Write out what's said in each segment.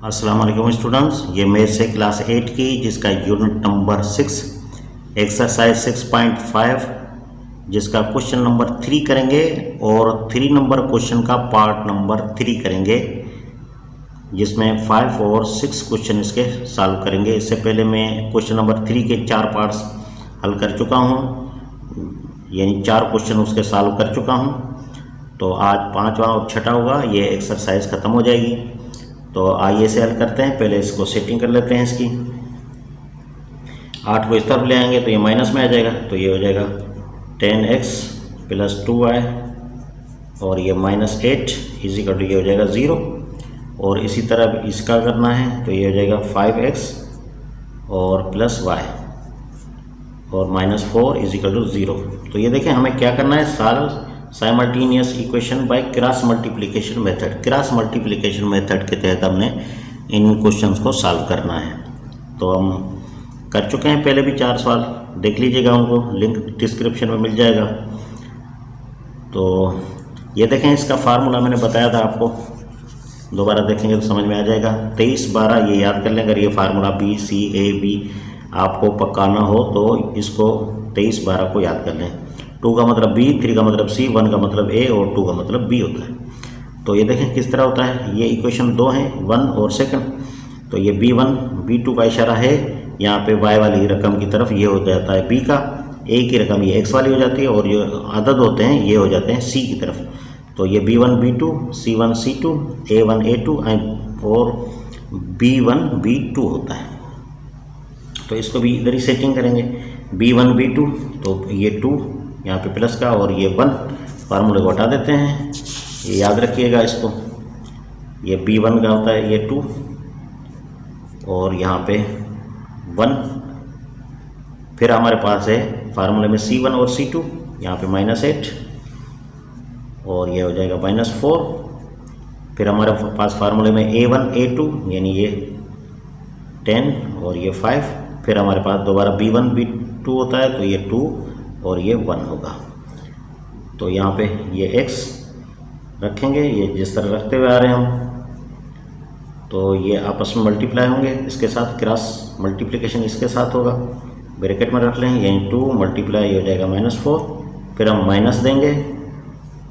अस्सलाम वालेकुम स्टूडेंट्स, ये मैथ्स से क्लास 8 की जिसका यूनिट नंबर 6 एक्सरसाइज 6.5 जिसका क्वेश्चन नंबर 3 करेंगे और 3 नंबर क्वेश्चन का पार्ट नंबर 3 करेंगे जिसमें 5 और 6 क्वेश्चन इसके सॉल्व करेंगे। इससे पहले मैं क्वेश्चन नंबर 3 के 4 पार्ट्स हल कर चुका हूँ, यानी 4 क्वेश्चन उसके सॉल्व कर चुका हूँ। तो आज 5वां और 6ठा होगा, ये एक्सरसाइज ख़त्म हो जाएगी। तो आइए इसे हल करते हैं। पहले इसको सेटिंग कर लेते हैं। इसकी 8 को इस तरफ ले आएंगे तो ये माइनस में आ जाएगा, तो ये हो जाएगा 10x + 2y और ये -8 इजिकल टू ये हो जाएगा 0। और इसी तरह इसका करना है तो ये हो जाएगा 5x और +y और -4 इजिकल टू 0। तो ये देखें हमें क्या करना है, simultaneous equation by cross multiplication method. Cross multiplication method के तहत हमने इन क्वेश्चंस को सॉल्व करना है। तो हम कर चुके हैं पहले भी 4 सवाल, देख लीजिएगा, उनको लिंक डिस्क्रिप्शन में मिल जाएगा। तो ये देखें, इसका फार्मूला मैंने बताया था आपको, दोबारा देखेंगे तो समझ में आ जाएगा। 23/12 ये याद कर लें। अगर ये फार्मूला BCAB आपको पकाना हो तो इसको 23/12 को याद कर लें। 2 का मतलब B, 3 का मतलब C, 1 का मतलब A और 2 का मतलब B होता है। तो ये देखें किस तरह होता है। ये इक्वेशन 2 है, 1 और 2। तो ये B1 B2 का इशारा है यहाँ पे y वाली रकम की तरफ, ये हो जाता है B का, A की रकम ये x वाली हो जाती है और ये अदद होते हैं ये हो जाते हैं C की तरफ। तो ये B1 B2, C1 C2, A1 A2 और B1 B2 होता है। तो इसको भी इधर ही सेटिंग करेंगे। B1 B2 तो ये 2 यहाँ पे प्लस का और ये 1, फार्मूले को हटा देते हैं। ये याद रखिएगा इसको, ये B1 का होता है ये 2 और यहाँ पे 1। फिर हमारे पास है फार्मूले में C1 और C2, यहाँ पे -8 और ये हो जाएगा -4। फिर हमारे पास फार्मूले में A1 A2 यानी ये 10 और ये 5। फिर हमारे पास दोबारा B1 B2 होता है तो ये 2 और ये 1 होगा। तो यहाँ पे ये x रखेंगे, ये जिस तरह रखते हुए आ रहे हैं हम। तो ये आपस में मल्टीप्लाई होंगे, इसके साथ क्रॉस मल्टीप्लिकेशन इसके साथ होगा, ब्रैकेट में रख लें, यानी 2 मल्टीप्लाई हो जाएगा -4। फिर हम माइनस देंगे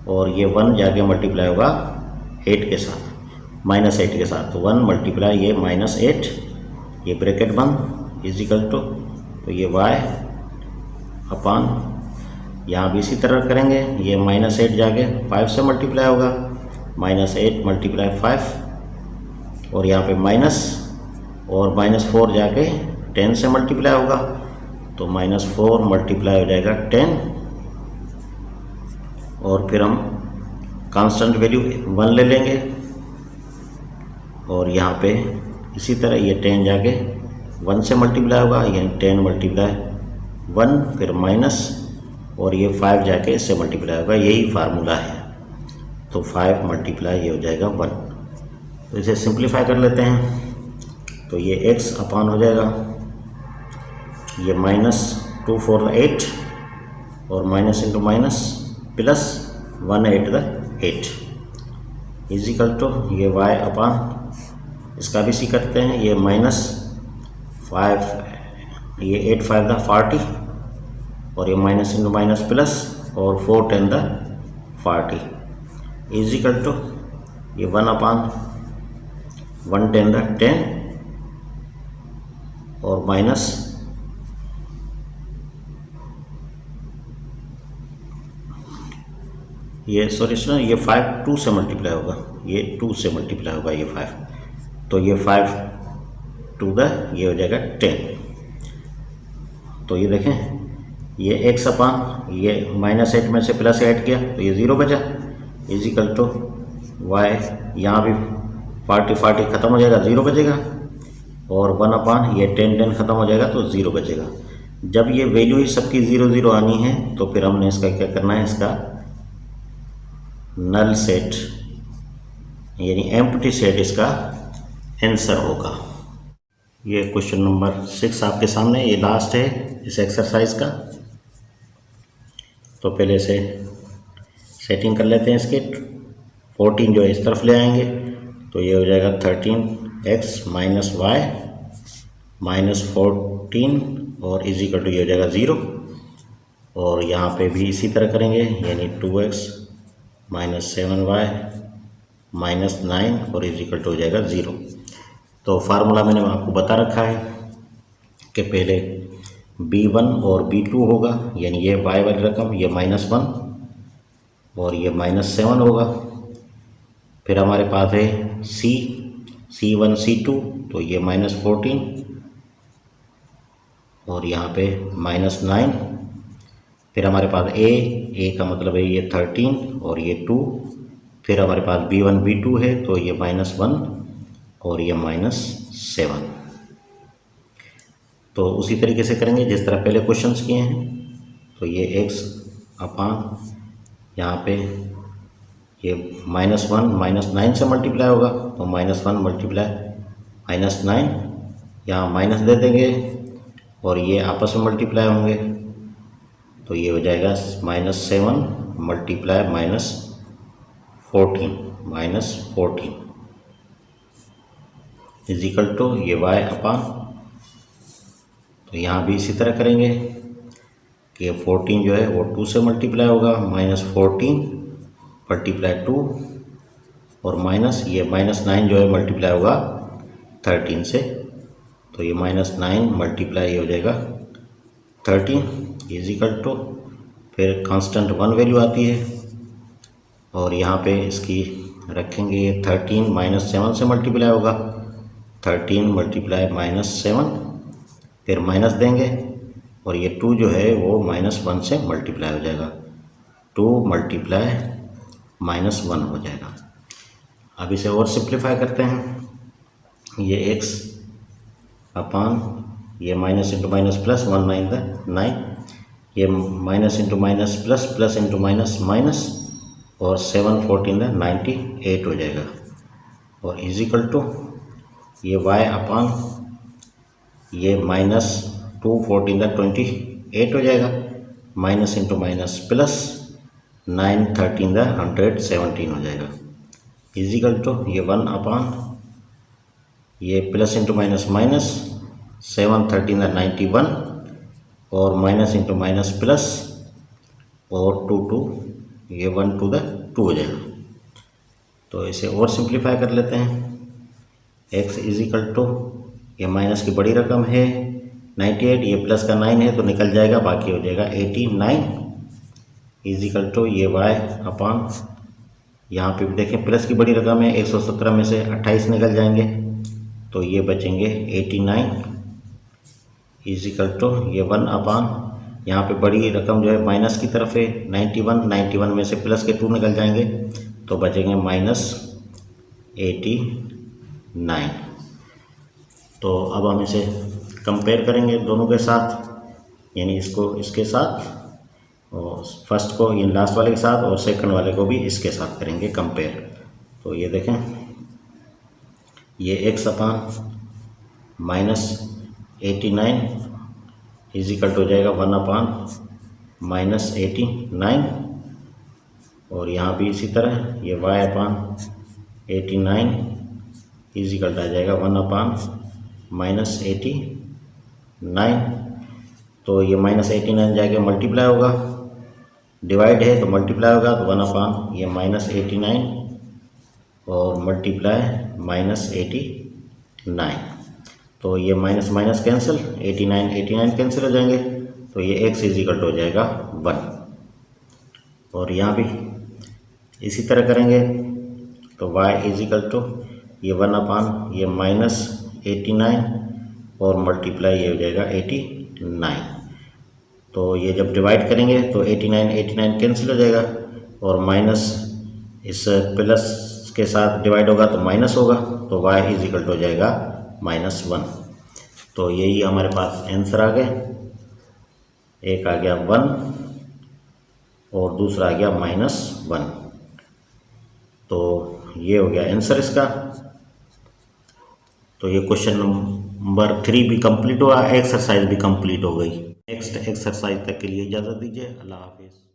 और ये 1 जाके मल्टीप्लाई होगा 8 के साथ, -8 के साथ। तो 1 मल्टीप्लाई ये -8, ये ब्रैकेट बंद इजिकल टू, तो ये y अपान, यहाँ भी इसी तरह करेंगे, ये -8 जाके 5 से मल्टीप्लाई होगा, -8 × 5 और यहाँ पे माइनस और -4 जाके 10 से मल्टीप्लाई होगा, तो -4 मल्टीप्लाई हो जाएगा 10 और फिर हम कांस्टेंट वैल्यू 1 ले लेंगे और यहाँ पे इसी तरह ये 10 जाके 1 से मल्टीप्लाई होगा, यानी 10 × 1 फिर माइनस और ये 5 जाके इससे मल्टीप्लाई होगा, यही फार्मूला है। तो 5 मल्टीप्लाई ये हो जाएगा 1। तो इसे सिंप्लीफाई कर लेते हैं। तो ये x अपान हो जाएगा, ये -2 × 8 और minus into minus plus 1 × 8 equal to ये y अपान, इसका भी सी करते हैं, ये -5, ये 8 × 5 = 40 और ये माइनस इंटू माइनस प्लस और 4 × 10 = 40 इजिकल टू ये 1 अपान 1 × 10 और माइनस ये ये 5 2 से मल्टीप्लाई होगा, ये 2 से मल्टीप्लाई होगा ये 5, तो ये 5 2 ये हो जाएगा 10। तो ये देखें, ये x अपान ये -8 में से +8 किया तो ये 0 बचा इजिकल टू y, यहाँ भी 40 ख़त्म हो जाएगा, 0 बचेगा और 1 अपान ये 10 ख़त्म हो जाएगा तो 0 बचेगा। जब ये वैल्यू ही सबकी 0 0 आनी है तो फिर हमने इसका क्या करना है, इसका नल सेट यानी एम्प्टी सेट इसका आंसर होगा। ये क्वेश्चन नंबर 6 आपके सामने, ये लास्ट है इस एक्सरसाइज का। तो पहले से सेटिंग कर लेते हैं इसके। 14 जो है इस तरफ ले आएंगे तो ये हो जाएगा 13 एक्स माइनस वाई माइनस 14 और इज इक्वल टू ये हो जाएगा 0। और यहाँ पे भी इसी तरह करेंगे, यानी 2x माइनस 7y माइनस 9 और इज इक्वल टू हो जाएगा 0। तो फार्मूला मैंने आपको बता रखा है कि पहले b1 और b2 होगा, यानी ये y वाली रकम, ये -1 और ये -7 होगा। फिर हमारे पास है c1 c2, तो ये -14 और यहाँ पे -9। फिर हमारे पास a का मतलब है ये 13 और ये 2। फिर हमारे पास b1 b2 है, तो ये -1 और ये -7। तो उसी तरीके से करेंगे जिस तरह पहले क्वेश्चंस किए हैं। तो ये x अपान यहाँ पे ये -1 -9 से मल्टीप्लाई होगा, तो -1 मल्टीप्लाई -9, यहाँ माइनस दे देंगे और ये आपस में मल्टीप्लाई होंगे, तो ये हो जाएगा -7 मल्टीप्लाई -14 इज इक्वल टू ये y अपान। तो यहाँ भी इसी तरह करेंगे कि 14 जो है वो 2 से मल्टीप्लाई होगा, -14 मल्टीप्लाई 2 और माइनस ये -9 जो है मल्टीप्लाई होगा 13 से, तो ये -9 मल्टीप्लाई हो जाएगा 13 इज इक्वल टू, फिर कांस्टेंट 1 वैल्यू आती है और यहाँ पे इसकी रखेंगे, ये 13 -7 से मल्टीप्लाई होगा, 13 मल्टीप्लाई -7, फिर माइनस देंगे और ये 2 जो है वो -1 से मल्टीप्लाई हो जाएगा, 2 मल्टीप्लाई -1 हो जाएगा। अब इसे और सिंप्लीफाई करते हैं, ये x अपान ये माइनस इंटू माइनस प्लस 1 9, ये minus into minus plus, plus into minus minus और 7 14 98 हो जाएगा। और इज इक्वल टू ये y अपान ये -2 14 28 हो जाएगा, माइनस इंटू माइनस प्लस 9 13 117 हो जाएगा, इजिकल टू ये 1 अपान ये प्लस इंटू माइनस माइनस 7 13 91 और माइनस इंटू माइनस प्लस और 2 ये 1 2 हो जाएगा। तो इसे और सिंप्लीफाई कर लेते हैं, x इजिकल टू ये माइनस की बड़ी रकम है 98, ये प्लस का 9 है तो निकल जाएगा, बाकी हो जाएगा 89 इजिकल टू ये y अपान, यहाँ पे भी देखें प्लस की बड़ी रकम है, 117 में से 28 निकल जाएंगे तो ये बचेंगे 89 इजिकल टू ये 1 अपान, यहाँ पे बड़ी रकम जो है माइनस की तरफ है 91 में से प्लस के 2 निकल जाएंगे तो बचेंगे -89। तो अब हम इसे कंपेयर करेंगे दोनों के साथ, यानी इसको इसके साथ और फर्स्ट को ये लास्ट वाले के साथ और सेकंड वाले को भी इसके साथ करेंगे कंपेयर। तो ये देखें, ये x अपान -89 इजिकल टू हो जाएगा 1 अपान -89 और यहाँ भी इसी तरह ये y अपान 89 इजिकल टू आ जाएगा 1 अपान -89। तो ये -89 जाके मल्टीप्लाई होगा, डिवाइड है तो मल्टीप्लाई होगा, तो 1 अपान ये -89 और मल्टीप्लाई -89। तो ये माइनस माइनस कैंसिल, 89 कैंसिल हो जाएंगे, तो ये x इजिकल हो जाएगा 1। और यहाँ भी इसी तरह करेंगे तो y इजिकल टू ये 1 अपान ये -89 और मल्टीप्लाई ये हो जाएगा 89। तो ये जब डिवाइड करेंगे तो 89 कैंसिल हो जाएगा और माइनस इस प्लस के साथ डिवाइड होगा तो माइनस होगा, तो y इजिकल हो जाएगा -1। तो यही हमारे पास आंसर आ गए, एक आ गया 1 और दूसरा आ गया -1। तो ये हो गया आंसर इसका। तो ये क्वेश्चन नंबर 3 भी कंप्लीट हुआ, एक्सरसाइज भी कंप्लीट हो गई। नेक्स्ट एक्सरसाइज तक के लिए इजाज़त दीजिए, अल्लाह हाफिज़।